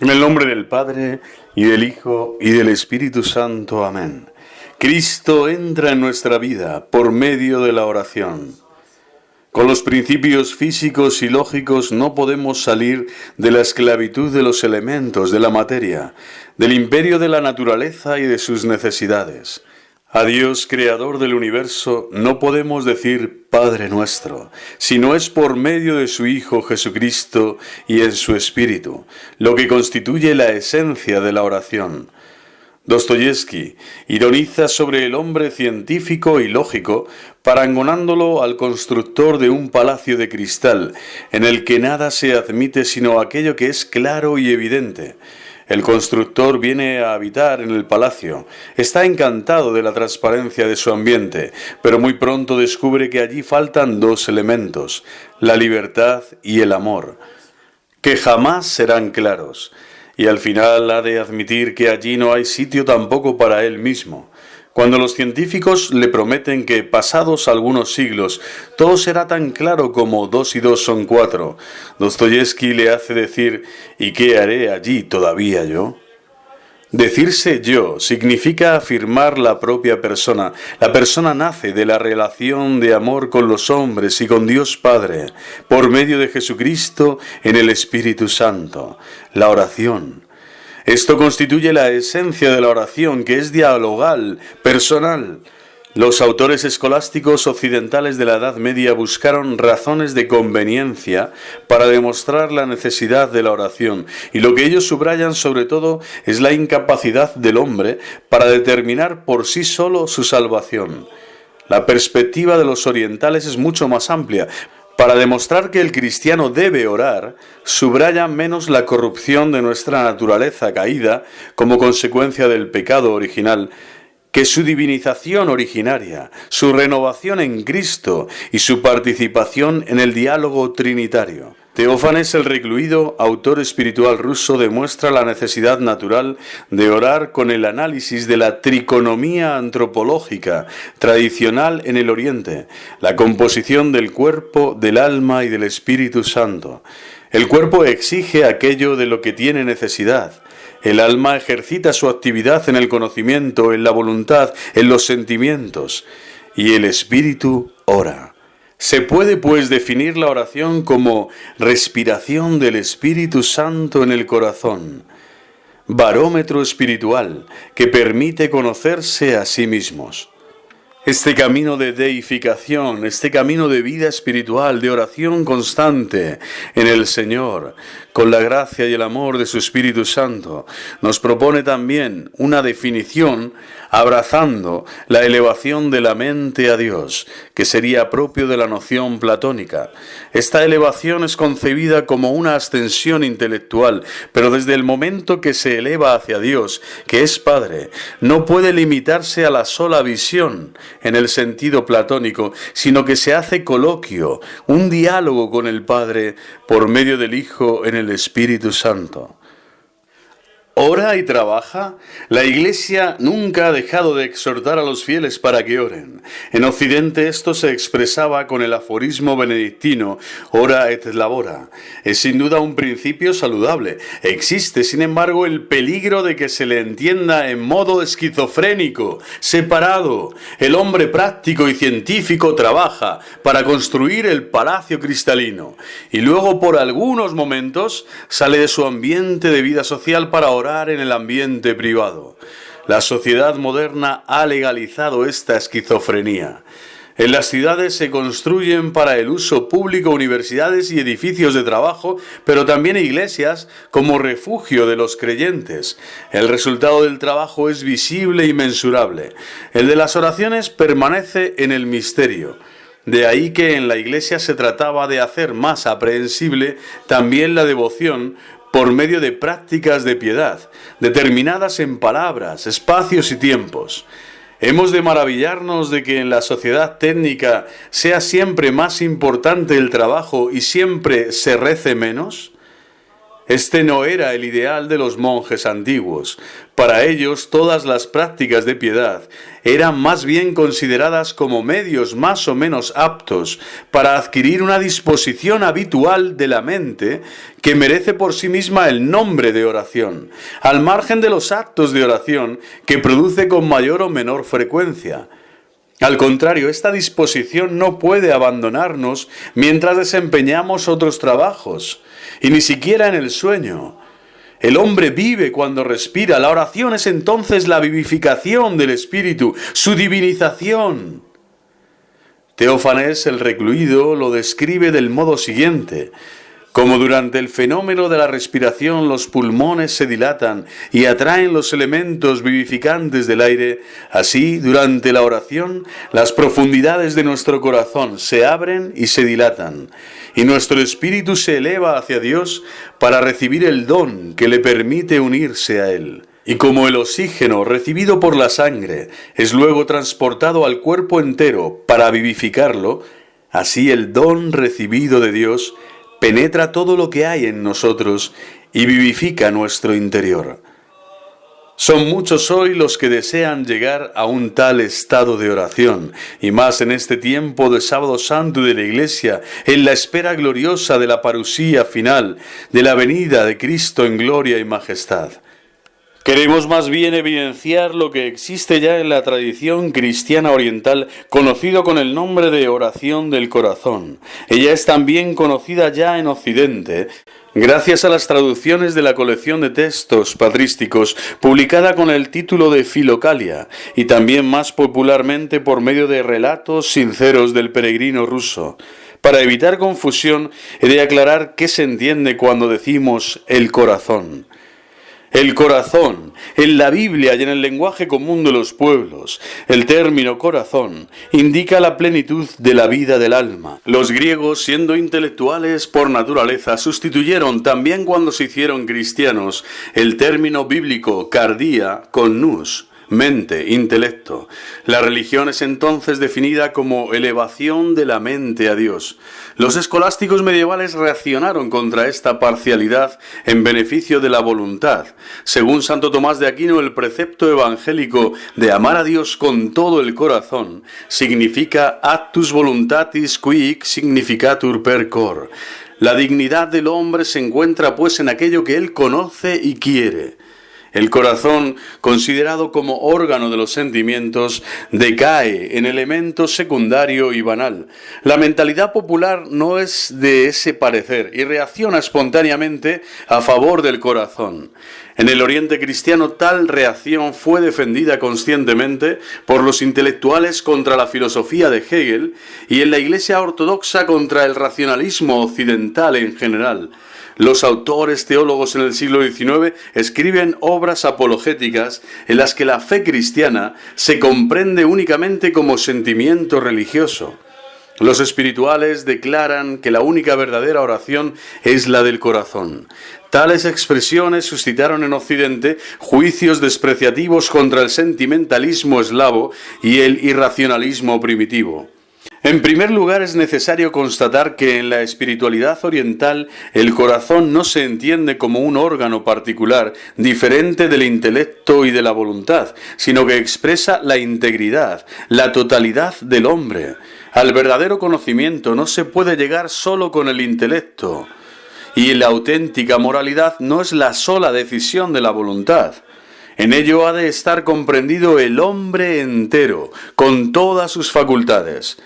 En el nombre del Padre, y del Hijo, y del Espíritu Santo. Amén. Cristo entra en nuestra vida por medio de la oración. Con los principios físicos y lógicos no podemos salir de la esclavitud de los elementos, de la materia, del imperio de la naturaleza y de sus necesidades. A Dios, creador del universo, no podemos decir Padre nuestro, si no es por medio de su Hijo Jesucristo y en su Espíritu, lo que constituye la esencia de la oración. Dostoyevski ironiza sobre el hombre científico y lógico, parangonándolo al constructor de un palacio de cristal, en el que nada se admite sino aquello que es claro y evidente. El constructor viene a habitar en el palacio, está encantado de la transparencia de su ambiente, pero muy pronto descubre que allí faltan dos elementos, la libertad y el amor, que jamás serán claros, y al final ha de admitir que allí no hay sitio tampoco para él mismo. Cuando los científicos le prometen que, pasados algunos siglos, todo será tan claro como 2 y 2 son 4, Dostoyevski le hace decir: ¿y qué haré allí todavía yo? Decirse yo significa afirmar la propia persona. La persona nace de la relación de amor con los hombres y con Dios Padre, por medio de Jesucristo en el Espíritu Santo. La oración. Esto constituye la esencia de la oración, que es dialogal, personal. Los autores escolásticos occidentales de la Edad Media buscaron razones de conveniencia para demostrar la necesidad de la oración, y lo que ellos subrayan sobre todo es la incapacidad del hombre para determinar por sí solo su salvación. La perspectiva de los orientales es mucho más amplia. Para demostrar que el cristiano debe orar, subraya menos la corrupción de nuestra naturaleza caída como consecuencia del pecado original, que su divinización originaria, su renovación en Cristo y su participación en el diálogo trinitario. Teófanes el Recluido, autor espiritual ruso, demuestra la necesidad natural de orar con el análisis de la triconomía antropológica tradicional en el Oriente, la composición del cuerpo, del alma y del Espíritu Santo. El cuerpo exige aquello de lo que tiene necesidad. El alma ejercita su actividad en el conocimiento, en la voluntad, en los sentimientos, y el espíritu ora. Se puede pues definir la oración como respiración del Espíritu Santo en el corazón, barómetro espiritual que permite conocerse a sí mismos. Este camino de deificación, este camino de vida espiritual, de oración constante en el Señor, con la gracia y el amor de su Espíritu Santo, nos propone también una definición abrazando la elevación de la mente a Dios, que sería propio de la noción platónica. Esta elevación es concebida como una ascensión intelectual, pero desde el momento que se eleva hacia Dios, que es Padre, no puede limitarse a la sola visión en el sentido platónico, sino que se hace coloquio, un diálogo con el Padre por medio del Hijo en el Espíritu Santo. ¿Ora y trabaja? La Iglesia nunca ha dejado de exhortar a los fieles para que oren. En Occidente esto se expresaba con el aforismo benedictino, ora et labora. Es sin duda un principio saludable. Existe, sin embargo, el peligro de que se le entienda en modo esquizofrénico, separado. El hombre práctico y científico trabaja para construir el palacio cristalino y luego por algunos momentos sale de su ambiente de vida social para orar en el ambiente privado. La sociedad moderna ha legalizado esta esquizofrenia. En las ciudades se construyen para el uso público universidades y edificios de trabajo, pero también iglesias como refugio de los creyentes. El resultado del trabajo es visible y mensurable. El de las oraciones permanece en el misterio. De ahí que en la Iglesia se trataba de hacer más aprehensible también la devoción por medio de prácticas de piedad, determinadas en palabras, espacios y tiempos. ¿Hemos de maravillarnos de que en la sociedad técnica sea siempre más importante el trabajo y siempre se rece menos? Este no era el ideal de los monjes antiguos. Para ellos, todas las prácticas de piedad eran más bien consideradas como medios más o menos aptos para adquirir una disposición habitual de la mente que merece por sí misma el nombre de oración, al margen de los actos de oración que produce con mayor o menor frecuencia. Al contrario, esta disposición no puede abandonarnos mientras desempeñamos otros trabajos, y ni siquiera en el sueño. El hombre vive cuando respira. La oración es entonces la vivificación del espíritu, su divinización. Teófanes el Recluido lo describe del modo siguiente: como durante el fenómeno de la respiración los pulmones se dilatan y atraen los elementos vivificantes del aire, así durante la oración las profundidades de nuestro corazón se abren y se dilatan, y nuestro espíritu se eleva hacia Dios para recibir el don que le permite unirse a Él. Y como el oxígeno recibido por la sangre es luego transportado al cuerpo entero para vivificarlo, así el don recibido de Dios penetra todo lo que hay en nosotros y vivifica nuestro interior. Son muchos hoy los que desean llegar a un tal estado de oración, y más en este tiempo de Sábado Santo de la Iglesia, en la espera gloriosa de la parusía final, de la venida de Cristo en gloria y majestad. Queremos más bien evidenciar lo que existe ya en la tradición cristiana oriental, conocido con el nombre de oración del corazón. Ella es también conocida ya en Occidente, gracias a las traducciones de la colección de textos patrísticos, publicada con el título de Filocalia, y también más popularmente por medio de relatos sinceros del peregrino ruso. Para evitar confusión, he de aclarar qué se entiende cuando decimos el corazón. El corazón, en la Biblia y en el lenguaje común de los pueblos, el término corazón indica la plenitud de la vida del alma. Los griegos, siendo intelectuales por naturaleza, sustituyeron también cuando se hicieron cristianos el término bíblico cardia con nous, mente, intelecto. La religión es entonces definida como elevación de la mente a Dios. Los escolásticos medievales reaccionaron contra esta parcialidad en beneficio de la voluntad. Según Santo Tomás de Aquino, el precepto evangélico de amar a Dios con todo el corazón significa actus voluntatis quic significatur per cor. La dignidad del hombre se encuentra pues en aquello que él conoce y quiere. El corazón, considerado como órgano de los sentimientos, decae en elemento secundario y banal. La mentalidad popular no es de ese parecer y reacciona espontáneamente a favor del corazón. En el Oriente cristiano tal reacción fue defendida conscientemente por los intelectuales contra la filosofía de Hegel y en la Iglesia ortodoxa contra el racionalismo occidental en general. Los autores teólogos en el siglo XIX escriben obras apologéticas en las que la fe cristiana se comprende únicamente como sentimiento religioso. Los espirituales declaran que la única verdadera oración es la del corazón. Tales expresiones suscitaron en Occidente juicios despreciativos contra el sentimentalismo eslavo y el irracionalismo primitivo. En primer lugar, es necesario constatar que en la espiritualidad oriental el corazón no se entiende como un órgano particular diferente del intelecto y de la voluntad, sino que expresa la integridad, la totalidad del hombre. Al verdadero conocimiento no se puede llegar solo con el intelecto, y la auténtica moralidad no es la sola decisión de la voluntad. En ello ha de estar comprendido el hombre entero, con todas sus facultades.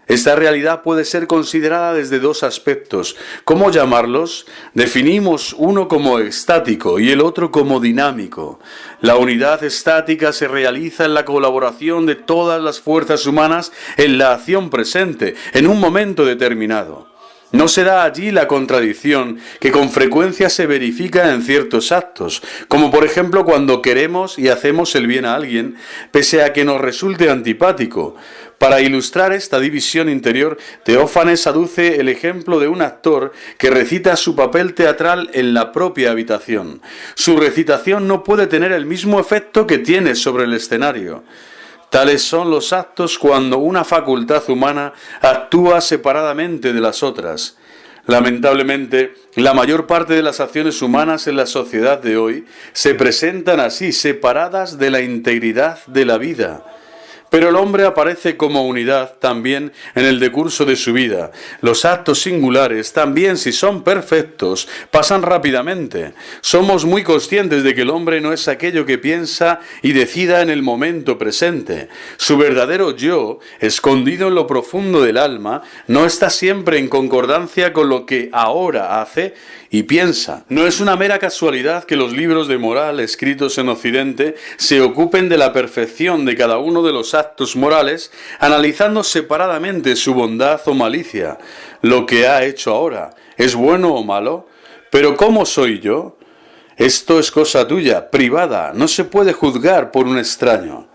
Esta realidad puede ser considerada desde dos aspectos. ¿Cómo llamarlos? Definimos uno como estático y el otro como dinámico. La unidad estática se realiza en la colaboración de todas las fuerzas humanas en la acción presente, en un momento determinado. No se da allí la contradicción que con frecuencia se verifica en ciertos actos, como por ejemplo cuando queremos y hacemos el bien a alguien, pese a que nos resulte antipático. Para ilustrar esta división interior, Teófanes aduce el ejemplo de un actor que recita su papel teatral en la propia habitación. Su recitación no puede tener el mismo efecto que tiene sobre el escenario. Tales son los actos cuando una facultad humana actúa separadamente de las otras. Lamentablemente, la mayor parte de las acciones humanas en la sociedad de hoy se presentan así, separadas de la integridad de la vida. Pero el hombre aparece como unidad también en el decurso de su vida. Los actos singulares, también si son perfectos, pasan rápidamente. Somos muy conscientes de que el hombre no es aquello que piensa y decida en el momento presente. Su verdadero yo, escondido en lo profundo del alma, no está siempre en concordancia con lo que ahora hace y piensa. No es una mera casualidad que los libros de moral escritos en Occidente se ocupen de la perfección de cada uno de los actos morales, analizando separadamente su bondad o malicia. Lo que ha hecho ahora, ¿es bueno o malo? ¿Pero cómo soy yo? Esto es cosa tuya, privada, no se puede juzgar por un extraño.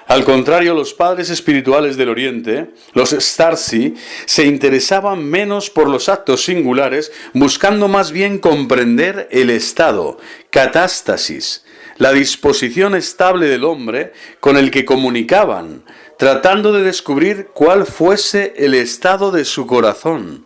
Al contrario, los padres espirituales del Oriente, los Starsi, se interesaban menos por los actos singulares, buscando más bien comprender el estado, catástasis, la disposición estable del hombre con el que comunicaban, tratando de descubrir cuál fuese el estado de su corazón.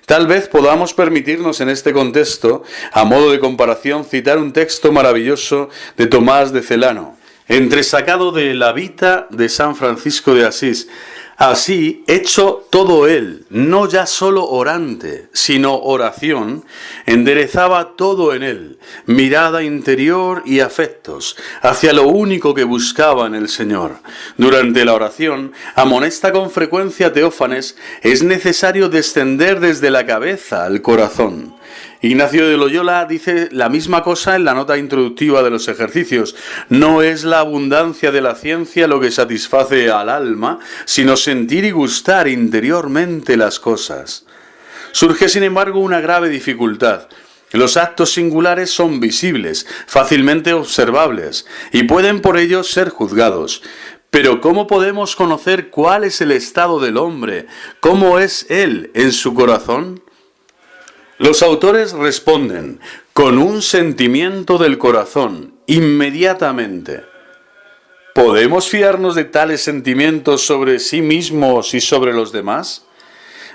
Tal vez podamos permitirnos en este contexto, a modo de comparación, citar un texto maravilloso de Tomás de Celano, entresacado de la Vita de San Francisco de Asís. Así, hecho todo él, no ya solo orante, sino oración, enderezaba todo en él, mirada interior y afectos, hacia lo único que buscaba en el Señor. Durante la oración, amonesta con frecuencia Teófanes, es necesario descender desde la cabeza al corazón. Ignacio de Loyola dice la misma cosa en la nota introductiva de los ejercicios. No es la abundancia de la ciencia lo que satisface al alma, sino sentir y gustar interiormente las cosas. Surge, sin embargo, una grave dificultad. Los actos singulares son visibles, fácilmente observables, y pueden por ello ser juzgados. Pero ¿cómo podemos conocer cuál es el estado del hombre? ¿Cómo es él en su corazón? Los autores responden con un sentimiento del corazón, inmediatamente. ¿Podemos fiarnos de tales sentimientos sobre sí mismos y sobre los demás?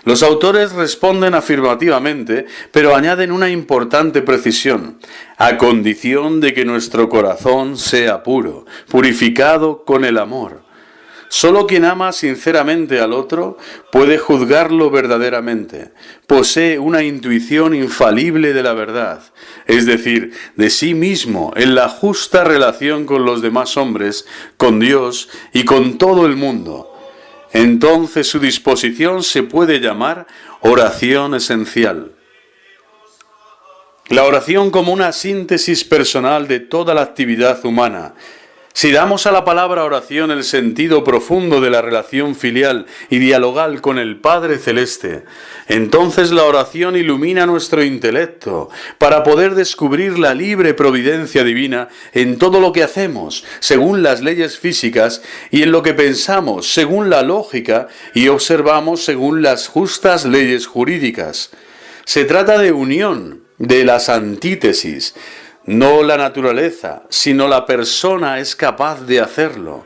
Los autores responden afirmativamente, pero añaden una importante precisión, a condición de que nuestro corazón sea puro, purificado con el amor. Solo quien ama sinceramente al otro puede juzgarlo verdaderamente. Posee una intuición infalible de la verdad, es decir, de sí mismo en la justa relación con los demás hombres, con Dios y con todo el mundo. Entonces su disposición se puede llamar oración esencial. La oración como una síntesis personal de toda la actividad humana. Si damos a la palabra oración el sentido profundo de la relación filial y dialogal con el Padre Celeste, entonces la oración ilumina nuestro intelecto para poder descubrir la libre providencia divina en todo lo que hacemos, según las leyes físicas, y en lo que pensamos, según la lógica, y observamos según las justas leyes jurídicas. Se trata de unión, de las antítesis. No la naturaleza, sino la persona es capaz de hacerlo.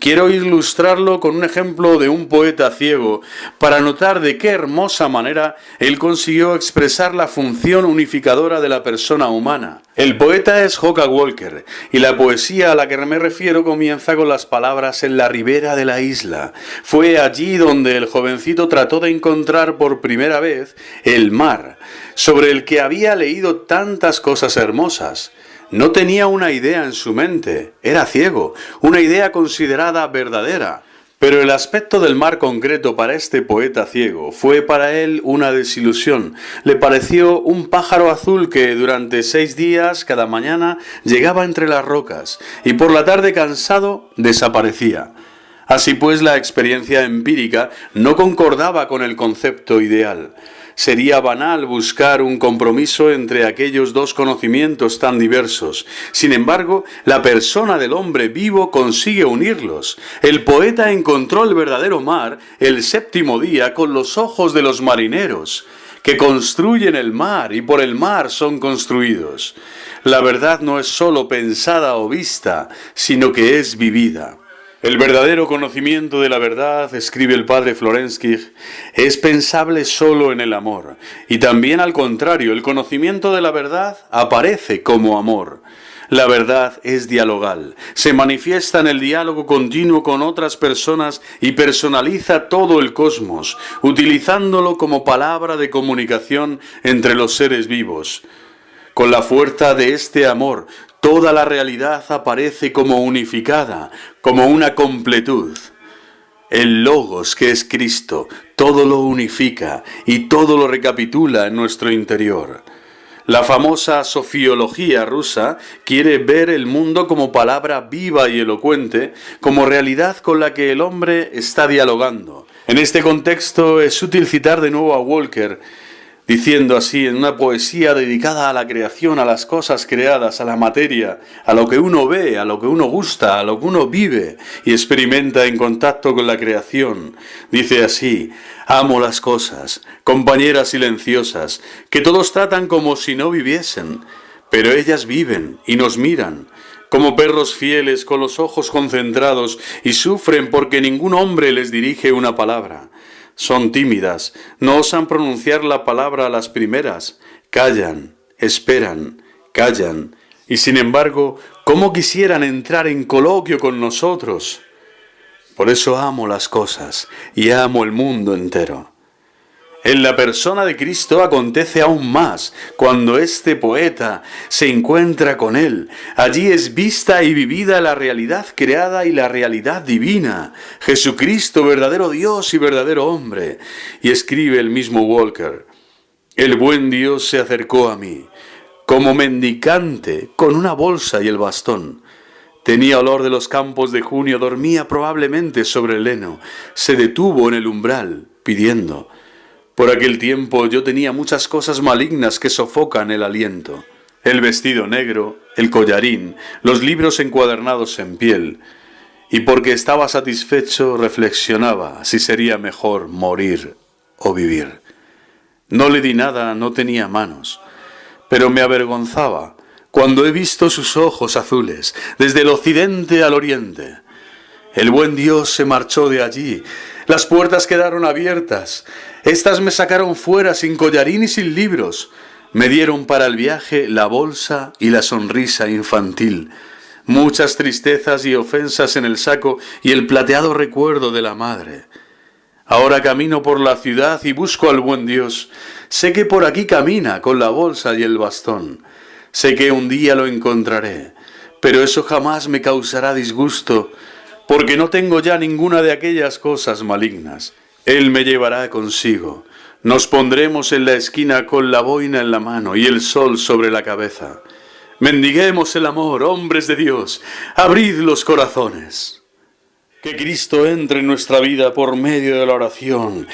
Quiero ilustrarlo con un ejemplo de un poeta ciego para notar de qué hermosa manera él consiguió expresar la función unificadora de la persona humana. El poeta es Hooker Walker y la poesía a la que me refiero comienza con las palabras "en la ribera de la isla". Fue allí donde el jovencito trató de encontrar por primera vez el mar, sobre el que había leído tantas cosas hermosas. No tenía una idea en su mente, era ciego, una idea considerada verdadera. Pero el aspecto del mar concreto para este poeta ciego fue para él una desilusión. Le pareció un pájaro azul que durante 6 días cada mañana llegaba entre las rocas y por la tarde cansado desaparecía. Así pues, la experiencia empírica no concordaba con el concepto ideal. Sería banal buscar un compromiso entre aquellos dos conocimientos tan diversos. Sin embargo, la persona del hombre vivo consigue unirlos. El poeta encontró el verdadero mar el 7º día con los ojos de los marineros, que construyen el mar y por el mar son construidos. La verdad no es sólo pensada o vista, sino que es vivida. El verdadero conocimiento de la verdad, escribe el padre Florensky, es pensable solo en el amor. Y también al contrario, el conocimiento de la verdad aparece como amor. La verdad es dialogal, se manifiesta en el diálogo continuo con otras personas y personaliza todo el cosmos, utilizándolo como palabra de comunicación entre los seres vivos. Con la fuerza de este amor, toda la realidad aparece como unificada, como una completud. El Logos, que es Cristo, todo lo unifica y todo lo recapitula en nuestro interior. La famosa sofiología rusa quiere ver el mundo como palabra viva y elocuente, como realidad con la que el hombre está dialogando. En este contexto es útil citar de nuevo a Walker, diciendo así en una poesía dedicada a la creación, a las cosas creadas, a la materia, a lo que uno ve, a lo que uno gusta, a lo que uno vive y experimenta en contacto con la creación. Dice así: amo las cosas, compañeras silenciosas, que todos tratan como si no viviesen, pero ellas viven y nos miran, como perros fieles con los ojos concentrados y sufren porque ningún hombre les dirige una palabra. Son tímidas, no osan pronunciar la palabra a las primeras, callan, esperan, callan, y sin embargo, ¿cómo quisieran entrar en coloquio con nosotros? Por eso amo las cosas y amo el mundo entero. En la persona de Cristo acontece aún más. Cuando este poeta se encuentra con Él, allí es vista y vivida la realidad creada y la realidad divina. Jesucristo, verdadero Dios y verdadero hombre. Y escribe el mismo Walker: el buen Dios se acercó a mí, como mendicante, con una bolsa y el bastón. Tenía olor de los campos de junio, dormía probablemente sobre el heno. Se detuvo en el umbral, pidiendo. Por aquel tiempo yo tenía muchas cosas malignas que sofocan el aliento. El vestido negro, el collarín, los libros encuadernados en piel. Y porque estaba satisfecho, reflexionaba si sería mejor morir o vivir. No le di nada, no tenía manos, pero me avergonzaba cuando he visto sus ojos azules, desde el occidente al oriente. El buen Dios se marchó de allí, las puertas quedaron abiertas, estas me sacaron fuera sin collarín y sin libros, me dieron para el viaje la bolsa y la sonrisa infantil, muchas tristezas y ofensas en el saco y el plateado recuerdo de la madre. Ahora camino por la ciudad y busco al buen Dios, sé que por aquí camina con la bolsa y el bastón, sé que un día lo encontraré, pero eso jamás me causará disgusto, porque no tengo ya ninguna de aquellas cosas malignas. Él me llevará consigo. Nos pondremos en la esquina con la boina en la mano y el sol sobre la cabeza. Mendiguemos el amor, hombres de Dios. Abrid los corazones. Que Cristo entre en nuestra vida por medio de la oración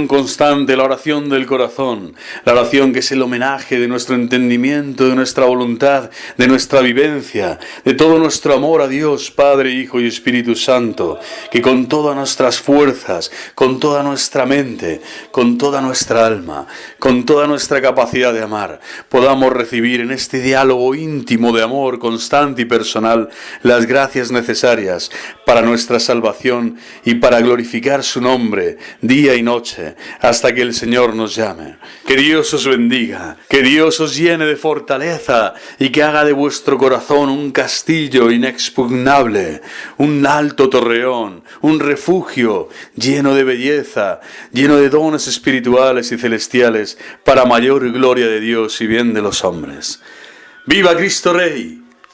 constante, la oración del corazón, la oración que es el homenaje de nuestro entendimiento, de nuestra voluntad, de nuestra vivencia, de todo nuestro amor a Dios, Padre, Hijo y Espíritu Santo, que con todas nuestras fuerzas, con toda nuestra mente, con toda nuestra alma, con toda nuestra capacidad de amar, podamos recibir en este diálogo íntimo de amor constante y personal las gracias necesarias para nuestra salvación y para glorificar su nombre día y noche hasta que el Señor nos llame. Que Dios os bendiga, que Dios os llene de fortaleza y que haga de vuestro corazón un castillo inexpugnable, un alto torreón, un refugio lleno de belleza, lleno de dones espirituales y celestiales para mayor gloria de Dios y bien de los hombres. ¡Viva Cristo Rey!